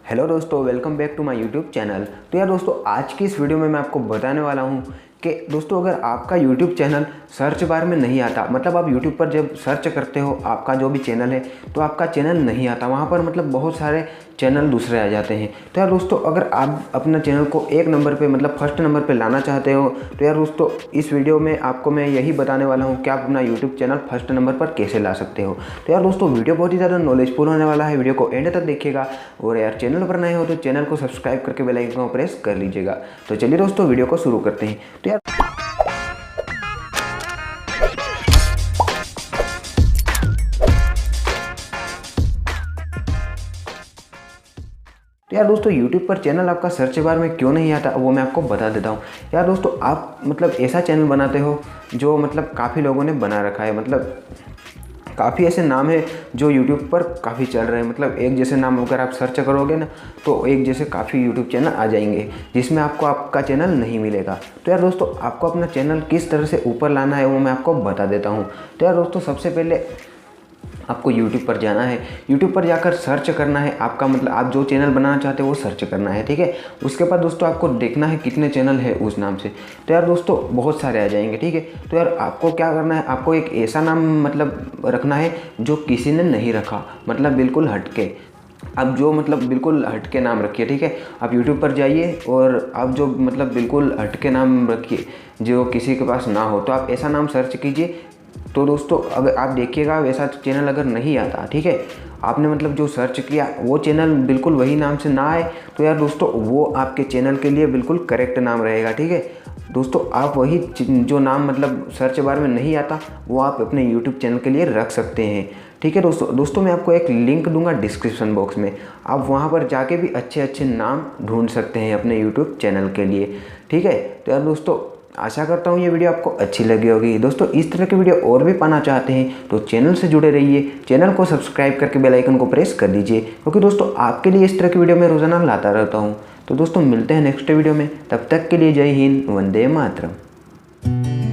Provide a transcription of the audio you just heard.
Hello दोस्तों, welcome back to my YouTube channel. तो यार दोस्तों, आज की इस वीडियो में मैं आपको बताने वाला हूँ कि दोस्तों अगर आपका यूट्यूब चैनल सर्च बार में नहीं आता, मतलब आप यूट्यूब पर जब सर्च करते हो आपका जो भी चैनल है तो आपका चैनल नहीं आता वहाँ पर, मतलब बहुत सारे चैनल दूसरे आ जाते हैं। तो यार दोस्तों, अगर आप अपना चैनल को एक नंबर पे मतलब फर्स्ट नंबर पे लाना चाहते हो तो यार दोस्तों इस वीडियो में आपको मैं यही बताने वाला हूँ कि आप अपना यूट्यूब चैनल फर्स्ट नंबर पर कैसे ला सकते हो। तो यार दोस्तों, वीडियो बहुत ही ज़्यादा नॉलेजफुल होने वाला है, वीडियो को एंड तक देखिएगा। और यार चैनल पर नए हो तो चैनल को सब्सक्राइब करके बेल आइकन को प्रेस कर लीजिएगा। तो चलिए दोस्तों, वीडियो को शुरू करते हैं। तो यार दोस्तों, YouTube पर चैनल आपका सर्च बार में क्यों नहीं आता वो मैं आपको बता देता हूँ। यार दोस्तों, आप मतलब ऐसा चैनल बनाते हो जो मतलब काफ़ी लोगों ने बना रखा है, मतलब काफ़ी ऐसे नाम है जो YouTube पर काफ़ी चल रहे हैं। मतलब एक जैसे नाम अगर आप सर्च करोगे ना तो एक जैसे काफ़ी YouTube चैनल आ जाएंगे जिसमें आपको आपका चैनल नहीं मिलेगा। तो यार दोस्तों, आपको अपना चैनल किस तरह से ऊपर लाना है वो मैं आपको बता देता हूँ। तो यार दोस्तों, सबसे पहले आपको YouTube पर जाना है। YouTube पर जाकर सर्च करना है आपका, मतलब आप जो चैनल बनाना चाहते हो वो सर्च करना है, ठीक है। उसके बाद दोस्तों आपको देखना है कितने चैनल है उस नाम से। तो यार दोस्तों बहुत सारे आ जाएंगे, ठीक है। तो यार आपको क्या करना है, आपको एक ऐसा नाम मतलब रखना है जो किसी ने नहीं रखा, मतलब बिल्कुल हटके। आप जो मतलब बिल्कुल हटके नाम रखिए, ठीक है। आप YouTube पर जाइए और आप जो मतलब बिल्कुल हटके नाम रखिए जो किसी के पास ना हो, तो आप ऐसा नाम सर्च कीजिए। तो दोस्तों अगर आप देखिएगा वैसा चैनल अगर नहीं आता, ठीक है, आपने मतलब जो सर्च किया वो चैनल बिल्कुल वही नाम से ना आए, तो यार दोस्तों वो आपके चैनल के लिए बिल्कुल करेक्ट नाम रहेगा, ठीक है। दोस्तों आप वही जो नाम मतलब सर्च बार में नहीं आता वो आप अपने यूट्यूब चैनल के लिए रख सकते हैं, ठीक है। दोस्तों मैं आपको एक लिंक दूंगा डिस्क्रिप्शन बॉक्स में, आप वहाँ पर जाके भी अच्छे अच्छे नाम ढूंढ सकते हैं अपने यूट्यूब चैनल के लिए, ठीक है। तो यार दोस्तों, आशा करता हूँ ये वीडियो आपको अच्छी लगी होगी। दोस्तों इस तरह की वीडियो और भी पाना चाहते हैं तो चैनल से जुड़े रहिए, चैनल को सब्सक्राइब करके बेल आइकन को प्रेस कर दीजिए, क्योंकि दोस्तों आपके लिए इस तरह की वीडियो मैं रोज़ाना लाता रहता हूँ। तो दोस्तों मिलते हैं नेक्स्ट वीडियो में, तब तक के लिए जय हिंद, वंदे मातरम।